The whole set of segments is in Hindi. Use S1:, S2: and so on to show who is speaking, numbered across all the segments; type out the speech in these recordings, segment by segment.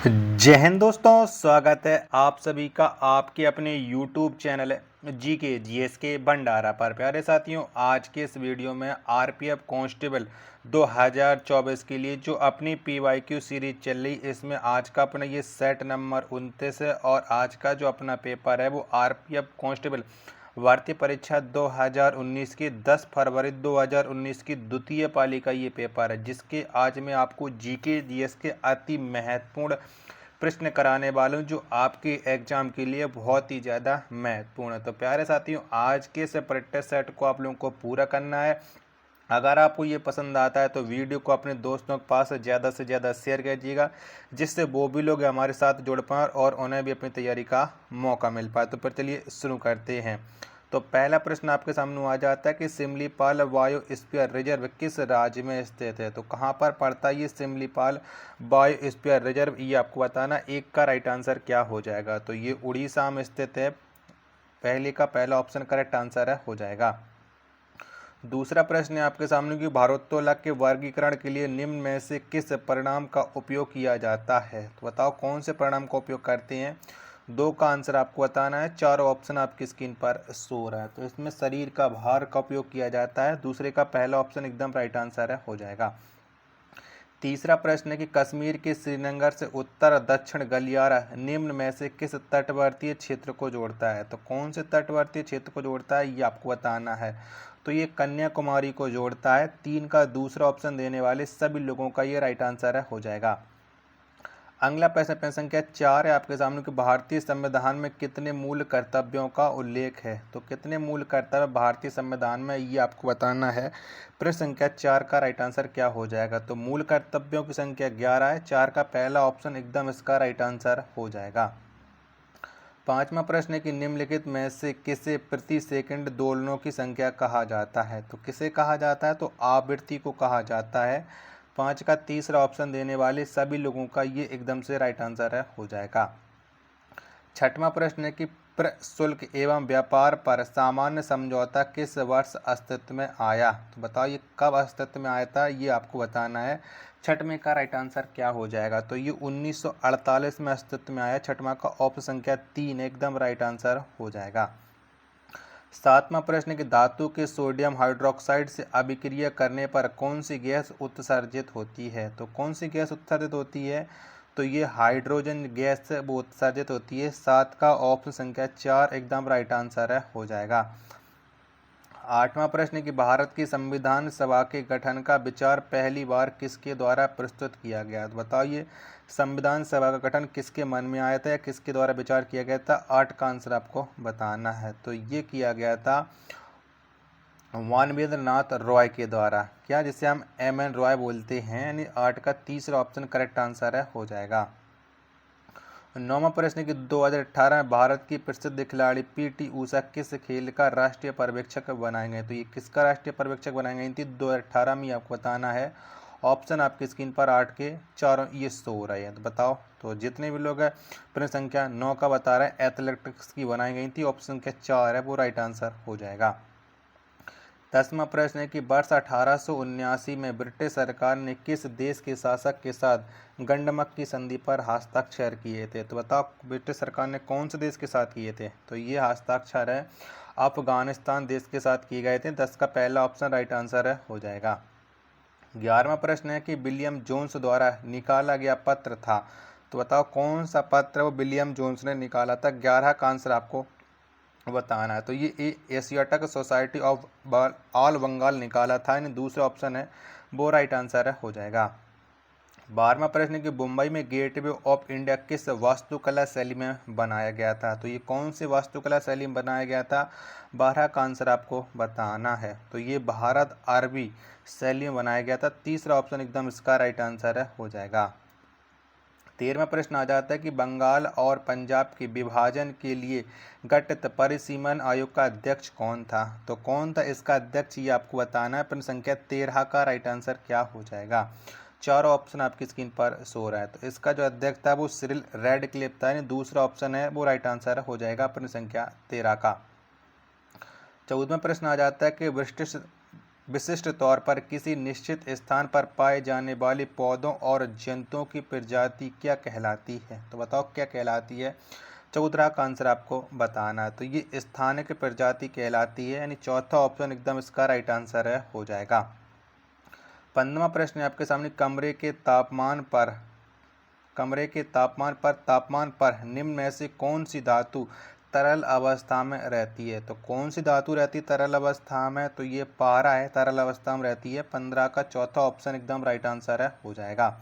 S1: जय हिंद दोस्तों, स्वागत है आप सभी का आपके अपने YouTube चैनल जी के जीएस के भंडारा पर। प्यारे साथियों, आज के इस वीडियो में आरपीएफ कांस्टेबल 2024 के लिए जो अपनी पीवाईक्यू सीरीज चल रही, इसमें आज का अपना ये सेट नंबर 29 है और आज का जो अपना पेपर है वो आरपीएफ कांस्टेबल भर्ती परीक्षा 2019 की 10 फरवरी 2019 की द्वितीय पाली का ये पेपर है, जिसके आज मैं आपको जीके जीएस के अति महत्वपूर्ण प्रश्न कराने वाला हूँ, जो आपके एग्जाम के लिए बहुत ही ज़्यादा महत्वपूर्ण है। तो प्यारे साथियों, आज के इस प्रैक्टिस सेट को आप लोगों को पूरा करना है। अगर आपको ये पसंद आता है तो वीडियो को अपने दोस्तों के पास ज़्यादा से ज़्यादा शेयर कीजिएगा, जिससे वो भी लोग हमारे साथ जुड़ पाएँ और उन्हें भी अपनी तैयारी का मौका मिल पाए। तो फिर चलिए शुरू करते हैं। तो पहला प्रश्न आपके सामने आ जाता है कि सिमलीपाल बायोस्फीयर रिजर्व किस राज्य में स्थित है। तो कहाँ पर पड़ता है ये सिमलीपाल बायोस्फीयर रिजर्व, ये आपको बताना। एक का राइट आंसर क्या हो जाएगा, तो ये उड़ीसा में स्थित है। पहले का पहला ऑप्शन करेक्ट आंसर है, हो जाएगा। दूसरा प्रश्न है आपके सामने कि भारोत्तोलक के वर्गीकरण के लिए निम्न में से किस परिणाम का उपयोग किया जाता है। तो बताओ कौन से परिणाम का उपयोग करते हैं। दो का आंसर आपको बताना है। चारों ऑप्शन आपकी स्क्रीन पर शो रहा है। तो इसमें शरीर का भार का उपयोग किया जाता है। दूसरे का पहला ऑप्शन एकदम राइट आंसर है, हो जाएगा। तीसरा प्रश्न है कि कश्मीर के श्रीनगर से उत्तर दक्षिण गलियारा निम्न में से किस तटवर्तीय क्षेत्र को जोड़ता है। तो कौन से तटवर्तीय क्षेत्र को जोड़ता है, ये आपको बताना है। तो ये कन्याकुमारी को जोड़ता है। तीन का दूसरा ऑप्शन देने वाले सभी लोगों का ये राइट आंसर है, हो जाएगा। अगला प्रश्न संख्या 4 है आपके सामने कि भारतीय संविधान में कितने मूल कर्तव्यों का उल्लेख है। तो कितने मूल कर्तव्य भारतीय संविधान में, ये आपको बताना है। प्रश्न संख्या 4 का राइट आंसर क्या हो जाएगा। तो मूल कर्तव्यों की संख्या 11 है। 4 का पहला ऑप्शन एकदम इसका राइट आंसर हो जाएगा। पांचवा प्रश्न है कि निम्नलिखित में से किसे प्रति सेकंड दोलनों की संख्या कहा जाता है। तो किसे कहा जाता है, तो आवृत्ति को कहा जाता है। 5 का तीसरा ऑप्शन देने वाले सभी लोगों का ये एकदम से राइट आंसर है, हो जाएगा। छठवां प्रश्न है कि प्रशुल्क एवं व्यापार पर सामान्य समझौता किस वर्ष अस्तित्व में आया। तो बताओ ये कब अस्तित्व में आया था, ये आपको बताना है। छठवें का राइट आंसर क्या हो जाएगा। तो ये 1948 में अस्तित्व में आया। छठवां का ऑप्शन संख्या 3 एकदम राइट आंसर हो जाएगा। सातवां प्रश्न है कि धातु के सोडियम हाइड्रोक्साइड से अभिक्रिया करने पर कौन सी गैस उत्सर्जित होती है। तो कौन सी गैस उत्सर्जित होती है, तो ये हाइड्रोजन गैस वो उत्सर्जित होती है। 7 का ऑप्शन संख्या 4 एकदम राइट आंसर है, हो जाएगा। आठवां प्रश्न है कि भारत की संविधान सभा के गठन का विचार पहली बार किसके द्वारा प्रस्तुत किया गया। तो बताइए संविधान सभा का गठन किसके मन में आया था या किसके द्वारा विचार किया गया था। 8 का आंसर आपको बताना है। तो ये किया गया था वानवेंद्र नाथ रॉय के द्वारा, क्या जिसे हम एम.एन. रॉय बोलते हैं। यानी 8 का तीसरा ऑप्शन करेक्ट आंसर है, हो जाएगा। नौवां प्रश्न कि 2018 में भारत की प्रसिद्ध खिलाड़ी पीटी ऊषा किस खेल का राष्ट्रीय पर्यवेक्षक बनाए गए। तो ये किसका राष्ट्रीय पर्यवेक्षक बनाए गई थी 2018 में, आपको बताना है। ऑप्शन आपकी स्क्रीन पर 8 के चारों ये शो हो रहे हैं। तो बताओ, तो जितने भी लोग हैं प्रश्न संख्या 9 का बता रहे हैं एथलेटिक्स की बनाई गई थी। ऑप्शन संख्या 4 है वो राइट आंसर हो जाएगा। 10वां प्रश्न है कि वर्ष 1879 में ब्रिटिश सरकार ने किस देश के शासक के साथ गंडमक की संधि पर हस्ताक्षर किए थे। तो बताओ ब्रिटिश सरकार ने कौन से देश के साथ किए थे। तो ये हस्ताक्षर है अफगानिस्तान देश के साथ किए गए थे। 10 का पहला ऑप्शन राइट आंसर है, हो जाएगा। 11वां प्रश्न है कि विलियम जोन्स द्वारा निकाला गया पत्र था। तो बताओ कौन सा पत्र वो विलियम जोन्स ने निकाला था। 11 का आंसर आपको बताना है। तो ये Asiatic Society of all Bengal निकाला था। यानी दूसरा ऑप्शन है वो राइट आंसर है, हो जाएगा। 12वां प्रश्न कि मुंबई में गेटवे ऑफ इंडिया किस वास्तुकला शैली में बनाया गया था। तो ये कौन सी वास्तुकला शैली में बनाया गया था। 12 का आंसर आपको बताना है। तो ये भारत अरबी शैली में बनाया गया था। तीसरा ऑप्शन एकदम इसका राइट आंसर है, हो जाएगा। 13वां प्रश्न आ जाता है कि बंगाल और पंजाब के विभाजन के लिए गठित परिसीमन आयोग का अध्यक्ष कौन था। तो कौन था इसका अध्यक्ष, ये आपको बताना है। प्रश्न संख्या 13 का राइट आंसर क्या हो जाएगा। चारों ऑप्शन आपकी स्क्रीन पर शो रहा है। तो इसका जो अध्यक्ष था वो सिरिल रैडक्लिफ था। यानी दूसरा ऑप्शन है वो राइट आंसर हो जाएगा प्रश्न संख्या 13 का। 14वां प्रश्न आ जाता है कि ब्रिटिश विशिष्ट तौर पर किसी निश्चित स्थान पर पाए जाने वाले पौधों और जंतुओं की प्रजाति क्या कहलाती है? तो बताओ क्या कहलाती है? चौथा का आंसर आपको बताना है। तो ये स्थानिक प्रजाति कहलाती है, यानी चौथा ऑप्शन एकदम इसका राइट आंसर है हो जाएगा। 15वां प्रश्न है आपके सामने, तापमान पर निम्न में से कौन सी धातु तरल अवस्था में रहती है? तो कौन सी धातु रहती है तरल अवस्था में? तो ये पारा है, तरल अवस्था में रहती है। 15 का चौथा ऑप्शन एकदम राइट आंसर है हो जाएगा।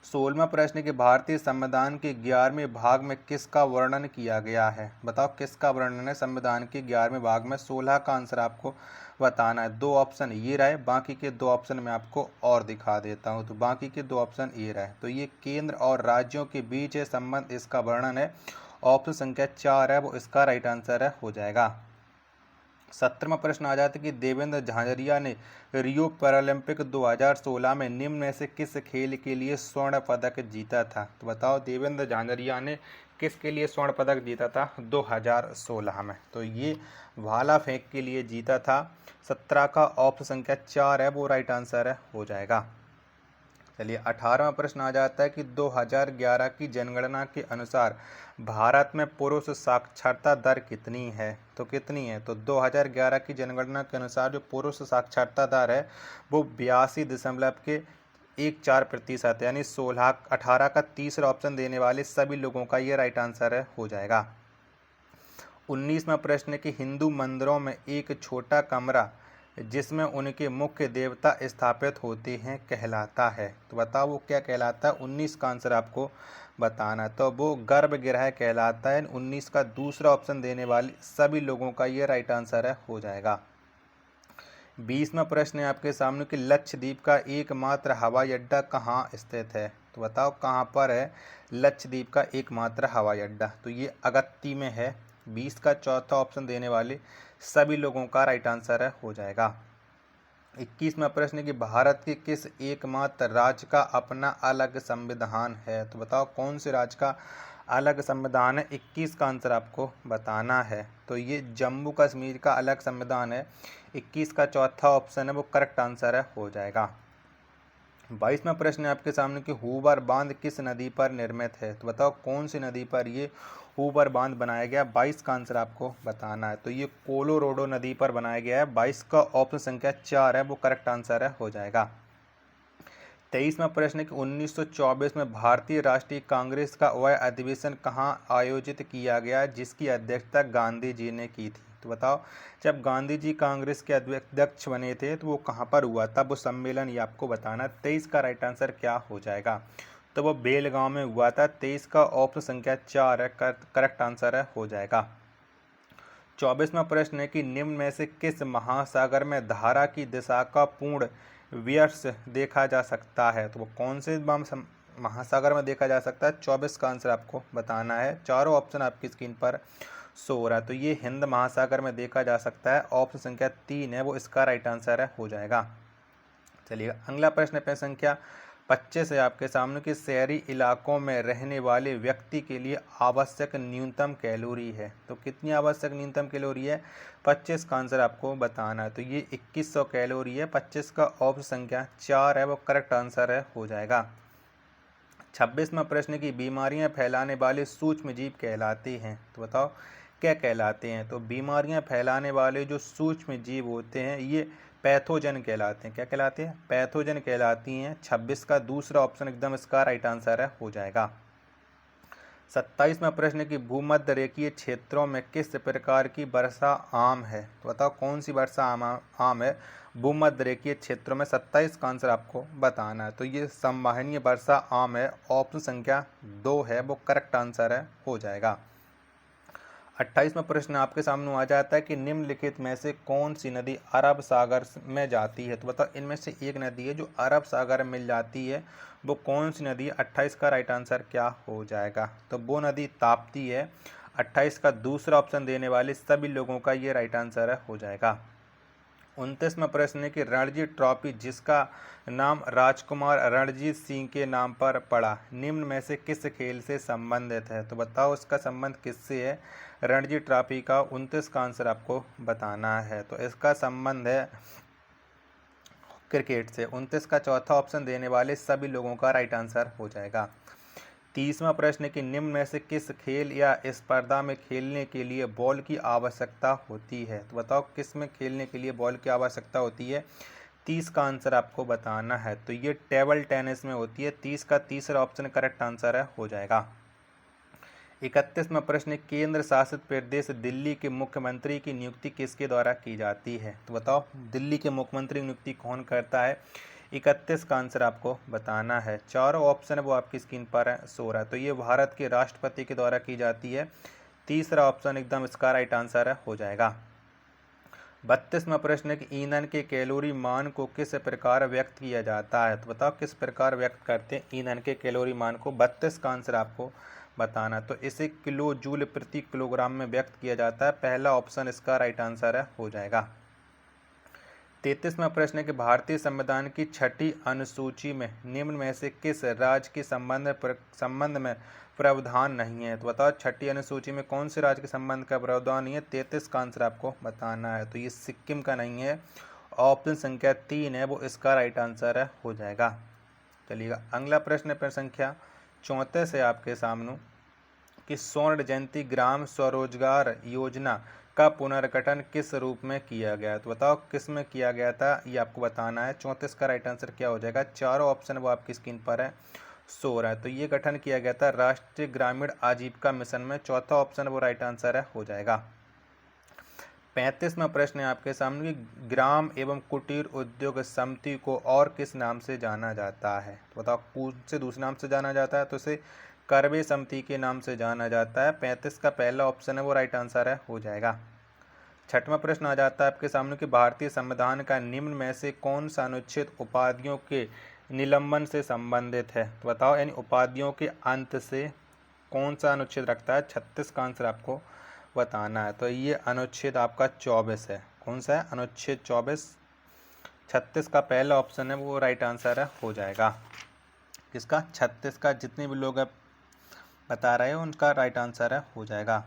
S1: 16वां प्रश्न के भारतीय संविधान के 11वें भाग में किसका वर्णन किया गया है? बताओ किसका वर्णन है संविधान के 11वें भाग में? 16 का आंसर आपको बताना है। 2 ऑप्शन ये रहे, बाकी के 2 ऑप्शन मैं आपको और दिखा देता हूँ। तो बाकी के 2 ऑप्शन ये रहे, तो ये केंद्र और राज्यों के बीच है संबंध, इसका वर्णन है। ऑप्शन संख्या 4 है वो इसका राइट आंसर है हो जाएगा। 17वां प्रश्न आ जाता है कि देवेंद्र झाझरिया ने रियो पैरालंपिक 2016 में निम्न में से किस खेल के लिए स्वर्ण पदक जीता था? तो बताओ देवेंद्र झाझरिया ने किसके लिए स्वर्ण पदक जीता था 2016 में? तो ये भाला फेंक के लिए जीता था। 17 का ऑप्शन संख्या 4 है वो राइट आंसर है हो जाएगा। चलिए 18वां प्रश्न आ जाता है कि 2011 की जनगणना के अनुसार भारत में पुरुष साक्षरता दर कितनी है? तो कितनी है? तो 2011 की जनगणना के अनुसार जो पुरुष साक्षरता दर है वो 82.14% है, यानी 18 का तीसरा ऑप्शन देने वाले सभी लोगों का ये राइट आंसर है हो जाएगा। 19वां प्रश्न है कि हिंदू मंदिरों में एक छोटा कमरा जिसमें उनके मुख्य देवता स्थापित होते हैं कहलाता है? तो बताओ वो क्या कहलाता है? 19 का आंसर आपको बताना है। तो वो गर्भगृह कहलाता है। 19 का दूसरा ऑप्शन देने वाले सभी लोगों का ये राइट आंसर है हो जाएगा। 20वां प्रश्न है आपके सामने कि लक्षद्वीप का एकमात्र हवाई अड्डा कहाँ स्थित है? तो बताओ कहाँ पर है लक्षद्वीप का एकमात्र हवाई अड्डा? तो ये अगत्ती में है। 20 का चौथा ऑप्शन देने वाले सभी लोगों का राइट आंसर है हो जाएगा। 21वां प्रश्न कि भारत के किस एकमात्र राज्य का अपना अलग संविधान है? तो बताओ कौन से राज्य का अलग संविधान है? 21 का आंसर आपको बताना है। तो ये जम्मू कश्मीर का अलग संविधान है। 21 का चौथा ऑप्शन है वो करेक्ट आंसर है हो जाएगा। 22वां प्रश्न है आपके सामने कि हूबर बांध किस नदी पर निर्मित है? तो बताओ कौन सी नदी पर ये हूबर बांध बनाया गया? 22 का आंसर आपको बताना है। तो ये कोलोराडो नदी पर बनाया गया है। 22 का ऑप्शन संख्या 4 है वो करेक्ट आंसर है हो जाएगा। 23वां प्रश्न है कि 1924 में भारतीय राष्ट्रीय कांग्रेस का वह अधिवेशन कहाँ आयोजित किया गया जिसकी अध्यक्षता गांधी जी ने की थी? तो बताओ जब गांधी जी कांग्रेस के अध्यक्ष बने थे तो वो कहाँ पर हुआ था वो सम्मेलन, ये आपको बताना। 23 का राइट आंसर क्या हो जाएगा? तो वो बेलगांव में हुआ था। 23 का ऑप्शन संख्या 4 है करेक्ट आंसर है हो जाएगा। 24वां प्रश्न है कि निम्न में से किस महासागर में धारा की दिशा का पूर्ण व्यर्थ देखा जा सकता है? तो वो कौन से महासागर में देखा जा सकता है? 24 का आंसर आपको बताना है। चारों ऑप्शन आपकी स्क्रीन पर शो हो रहा है। तो ये हिंद महासागर में देखा जा सकता है। ऑप्शन संख्या 3 है वो इसका राइट आंसर है हो जाएगा। चलिए अगला प्रश्न पे संख्या 25 है आपके सामने कि शहरी इलाकों में रहने वाले व्यक्ति के लिए आवश्यक न्यूनतम कैलोरी है? तो कितनी आवश्यक न्यूनतम कैलोरी है? 25 का आंसर आपको बताना है। तो ये 2100 कैलोरी है। 25 का ऑप्शन संख्या 4 है वो करेक्ट आंसर है हो जाएगा। 26वां प्रश्न की बीमारियां फैलाने वाले सूक्ष्म जीव कहलाते हैं? तो बताओ क्या कहलाते हैं? तो बीमारियां फैलाने वाले जो सूक्ष्म जीव होते हैं ये पैथोजन कहलाते हैं। क्या कहलाते हैं? पैथोजन कहलाती हैं। 26 का दूसरा ऑप्शन एकदम इसका राइट आंसर है हो जाएगा। 27वां प्रश्न की भूमध्य रेखीय क्षेत्रों में किस प्रकार की वर्षा आम है? तो बताओ कौन सी वर्षा आम है भूमध्य रेखीय क्षेत्रों में? 27 का आंसर आपको बताना है। तो ये संवहनीय वर्षा आम है। ऑप्शन संख्या 2 है वो करेक्ट आंसर है हो जाएगा। 28वां प्रश्न आपके सामने आ जाता है कि निम्नलिखित में से कौन सी नदी अरब सागर में जाती है? तो बताओ इनमें से एक नदी है जो अरब सागर में मिल जाती है, वो कौन सी नदी है? 28 का राइट आंसर क्या हो जाएगा? तो वो नदी ताप्ती है। 28 का दूसरा ऑप्शन देने वाले सभी लोगों का ये राइट आंसर है हो जाएगा। 29वां प्रश्न है कि रणजी ट्रॉफी जिसका नाम राजकुमार रणजीत सिंह के नाम पर पड़ा निम्न में से किस खेल से संबंधित है? तो बताओ इसका संबंध किससे है रणजी ट्रॉफी का? 29 का आंसर आपको बताना है। तो इसका संबंध है क्रिकेट से। 29 का चौथा ऑप्शन देने वाले सभी लोगों का राइट आंसर हो जाएगा। 30वां प्रश्न है कि निम्न में से किस खेल या स्पर्धा में खेलने के लिए बॉल की आवश्यकता होती है? तो बताओ किस में खेलने के लिए बॉल की आवश्यकता होती है? 30 का आंसर आपको बताना है। तो ये टेबल टेनिस में होती है। 30 का तीसरा ऑप्शन करेक्ट आंसर है, हो जाएगा। 31वां प्रश्न, केंद्र शासित प्रदेश दिल्ली के मुख्यमंत्री की नियुक्ति किसके द्वारा की जाती है? तो बताओ दिल्ली के मुख्यमंत्री की नियुक्ति कौन करता है? 31 का आंसर आपको बताना है। चारों ऑप्शन है वो आपकी स्क्रीन पर है, शो रहा है। तो ये भारत के राष्ट्रपति के द्वारा की जाती है। तीसरा ऑप्शन एकदम इसका राइट आंसर है, हो जाएगा। 32वां प्रश्न है कि ईंधन के कैलोरी मान को किस प्रकार व्यक्त किया जाता है? तो बताओ किस प्रकार व्यक्त करते हैं ईंधन के कैलोरी मान को? 32 का आंसर आपको बताना। तो इसे किलो जूल प्रति किलोग्राम में व्यक्त किया जाता है। पहला ऑप्शन इसका राइट आंसर है, हो जाएगा। 33वां प्रश्न है कि भारतीय संविधान की 6ठी अनुसूची में निम्न में से किस राज्य के संबंध में प्रावधान नहीं है? तो बताओ 6ठी अनुसूची में कौन से राज्य के संबंध का प्रावधान नहीं है? 33 का आंसर आपको बताना है। तो ये सिक्किम का नहीं है। ऑप्शन संख्या 3 है वो इसका राइट आंसर है, हो जाएगा। चलिएगा अगला प्रश्न संख्या 34 है आपके सामने कि स्वर्ण जयंती ग्राम स्वरोजगार योजना का पुनर्गठन किस रूप में किया गया? तो बताओ किस में किया गया था, ये आपको बताना है। 34 का राइट आंसर क्या हो जाएगा? चारों ऑप्शन वो आपकी स्क्रीन पर है, शो रहा है। तो ये गठन किया गया था राष्ट्रीय ग्रामीण आजीविका मिशन में। चौथा ऑप्शन वो राइट आंसर है, हो जाएगा। 35वां प्रश्न है आपके सामने कि ग्राम एवं कुटीर उद्योग समिति को और किस नाम से जाना जाता है? तो बताओ कौन से दूसरे नाम से जाना जाता है? तो इसे करवे समिति के नाम से जाना जाता है। 35 का पहला ऑप्शन है वो राइट आंसर है, हो जाएगा। 6वां प्रश्न आ जाता है आपके सामने कि भारतीय संविधान का निम्न में से कौन सा अनुच्छेद उपाधियों के निलंबन से संबंधित है? तो बताओ यानी उपाधियों के अंत से कौन सा अनुच्छेद रखता है? 36 का आंसर आपको बताना है। तो ये अनुच्छेद आपका 24 है। कौन सा है? अनुच्छेद 24। 36 का पहला ऑप्शन है वो राइट आंसर है, हो जाएगा। किसका? 36 का। जितने भी लोग बता रहे हैं उनका राइट आंसर है, हो जाएगा।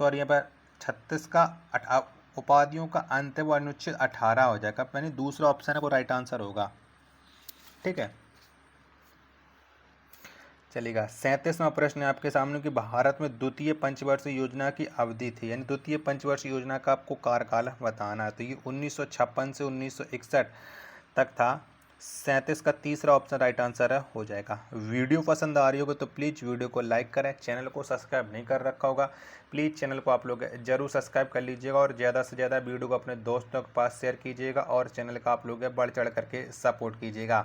S1: सॉरी यहाँ पर 36 का उपाधियों का अंत है वो अनुच्छेद 18 हो जाएगा। यानी दूसरा ऑप्शन है वो राइट आंसर होगा। ठीक है, चलेगा। 37वां प्रश्न है आपके सामने कि भारत में द्वितीय पंचवर्षीय योजना की अवधि थी, यानी द्वितीय पंचवर्षीय योजना का आपको कार्यकाल बताना है। तो ये 1956 से 1961 तक था। 37 का तीसरा ऑप्शन राइट आंसर है, हो जाएगा। वीडियो पसंद आ रही होगी तो प्लीज़ वीडियो को लाइक करें। चैनल को सब्सक्राइब नहीं कर रखा होगा प्लीज़ चैनल को आप लोग जरूर सब्सक्राइब कर लीजिएगा और ज़्यादा से ज़्यादा वीडियो को अपने दोस्तों के पास शेयर कीजिएगा और चैनल का आप लोग बढ़ चढ़ करके सपोर्ट कीजिएगा।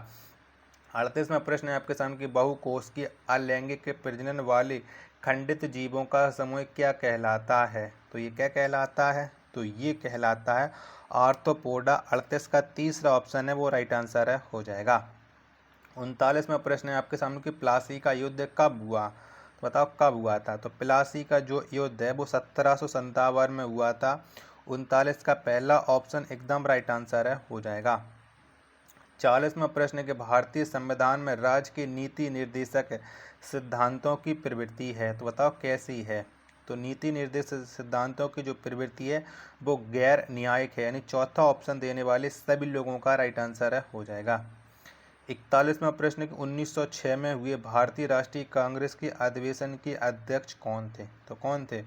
S1: 38वां प्रश्न है आपके सामने कि बहुकोषीय अलैंगिक प्रजनन वाले खंडित जीवों का समूह क्या कहलाता है? तो ये क्या कहलाता है? तो ये कहलाता है आर्थ्रोपोडा। 38 का तीसरा ऑप्शन है वो राइट आंसर है, हो जाएगा। 39वां प्रश्न है आपके सामने कि प्लासी का युद्ध कब हुआ? तो बताओ कब हुआ था? तो प्लासी का जो युद्ध है वो 1757 में हुआ था। 39 का पहला ऑप्शन एकदम राइट आंसर है, हो जाएगा। 40वां प्रश्न है कि भारतीय संविधान में राज्य के नीति निर्देशक सिद्धांतों की प्रवृत्ति है। तो बताओ कैसी है? तो नीति निर्देशक सिद्धांतों की जो प्रवृत्ति है वो गैर न्यायिक है, यानी चौथा ऑप्शन देने वाले सभी लोगों का राइट आंसर है, हो जाएगा। 41वां प्रश्न कि 1906 में हुए भारतीय राष्ट्रीय कांग्रेस के अधिवेशन के अध्यक्ष कौन थे? तो कौन थे?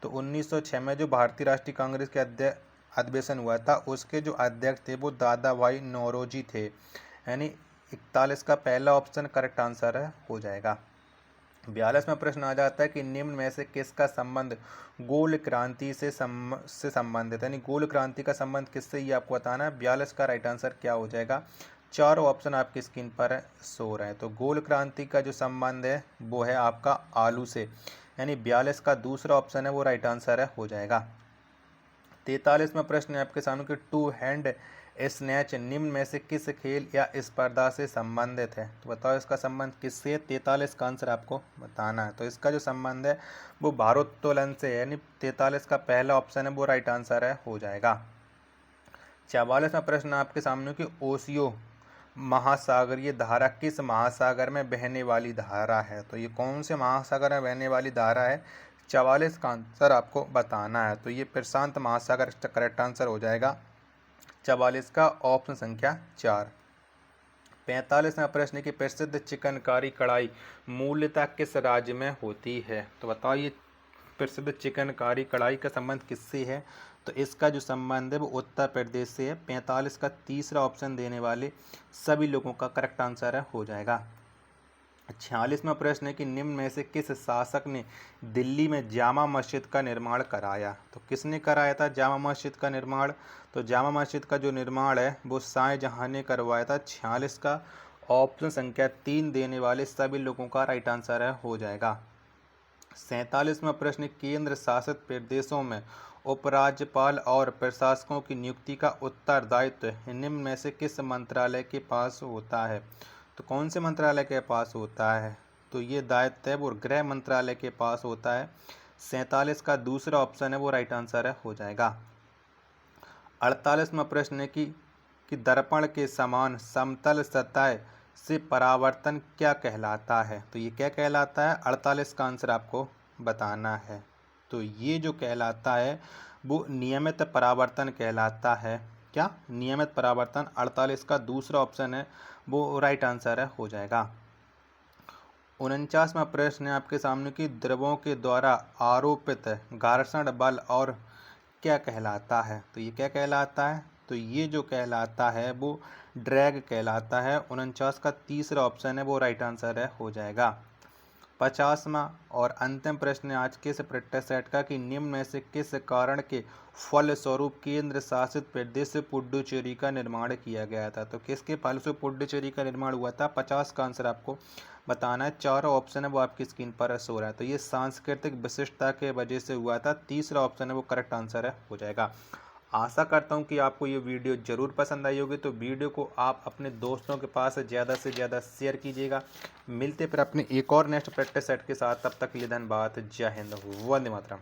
S1: तो 1906 में जो भारतीय राष्ट्रीय कांग्रेस के अधिवेशन हुआ था उसके जो अध्यक्ष थे वो दादा भाई नौरोजी थे। यानी 41 का पहला ऑप्शन करेक्ट आंसर है, हो जाएगा। 42वां प्रश्न आ जाता है कि निम्न में से किसका संबंध गोल क्रांति से संबंधित है? यानी गोल क्रांति का संबंध किससे, ये आपको बताना है। 42 का राइट आंसर क्या हो जाएगा? चारों ऑप्शन आपकी स्क्रीन पर शो रहे हैं। तो गोल क्रांति का जो संबंध है वो है आपका आलू से, यानी 42 का दूसरा ऑप्शन है वो राइट आंसर है, हो जाएगा। 43वां प्रश्न है आपके सामने कि टू हैंड स्नैच निम्न में से किस खेल या स्पर्धा से संबंधित है? तो बताओ इसका संबंध किससे? 43 का आंसर आपको बताना है। तो इसका जो संबंध है वो भारोत्तोलन से है, यानी 43 का पहला ऑप्शन है वो राइट आंसर है, हो जाएगा। 44वां प्रश्न आपके सामने कि ओशियो महासागरीय धारा किस महासागर में बहने वाली धारा है? तो ये कौन से महासागर में बहने वाली धारा है? 44 का आंसर आपको बताना है। तो ये प्रशांत महासागर करेक्ट आंसर हो जाएगा। 44 का ऑप्शन संख्या 4। 45वां प्रश्न की प्रसिद्ध चिकनकारी कढ़ाई मूलतः किस राज्य में होती है? तो बताओ ये प्रसिद्ध चिकनकारी कढ़ाई का संबंध किससे है? तो इसका जो संबंध है वो उत्तर प्रदेश से है। 45 का तीसरा ऑप्शन देने वाले सभी लोगों का करेक्ट आंसर है हो जाएगा। 46वां प्रश्न है कि निम्न में से किस शासक ने दिल्ली में जामा मस्जिद का निर्माण कराया? तो किसने कराया था जामा मस्जिद का निर्माण? तो जामा मस्जिद का जो निर्माण है वो शाहजहां ने करवाया था। 46 का ऑप्शन संख्या 3 देने वाले सभी लोगों का राइट आंसर है हो जाएगा। 47वां प्रश्न केंद्र शासित प्रदेशों में उपराज्यपाल और प्रशासकों की नियुक्ति का उत्तरदायित्व निम्न में से किस मंत्रालय के पास होता है? तो कौन से मंत्रालय के पास होता है? तो ये दायित्व है वो गृह मंत्रालय के पास होता है। 47 का दूसरा ऑप्शन है वो राइट आंसर है हो जाएगा। 48वां प्रश्न है कि दर्पण के समान समतल सतह से परावर्तन क्या कहलाता है? तो ये क्या कहलाता है? 48 का आंसर आपको बताना है। तो ये जो कहलाता है वो नियमित परावर्तन कहलाता है। क्या? नियमित परावर्तन। 48 का दूसरा ऑप्शन है वो राइट आंसर है हो जाएगा। 49वां प्रश्न है आपके सामने कि द्रवों के द्वारा आरोपित घर्षण बल और क्या कहलाता है? तो ये क्या कहलाता है? तो ये जो कहलाता है वो ड्रैग कहलाता है। 49 का तीसरा ऑप्शन है वो राइट आंसर है हो जाएगा। 50वां और अंतिम प्रश्न आज के इस प्रैक्टिस सेट का कि निम्न में से किस कारण के फलस्वरूप केंद्र शासित प्रदेश पुडुचेरी का निर्माण किया गया था? तो किसके फलस्वरूप पुडुचेरी का निर्माण हुआ था? 50 का आंसर आपको बताना है। चारों ऑप्शन है वो आपकी स्क्रीन पर शो हो रहा है। तो ये सांस्कृतिक विशिष्टता के वजह से हुआ था। तीसरा ऑप्शन है वो करेक्ट आंसर है हो जाएगा। आशा करता हूँ कि आपको ये वीडियो ज़रूर पसंद आई होगी। तो वीडियो को आप अपने दोस्तों के पास ज़्यादा से ज़्यादा शेयर कीजिएगा। मिलते फिर अपने एक और नेक्स्ट प्रैक्टिस सेट के साथ। तब तक के लिए धन्यवाद। जय हिंद, वंदे मातरम।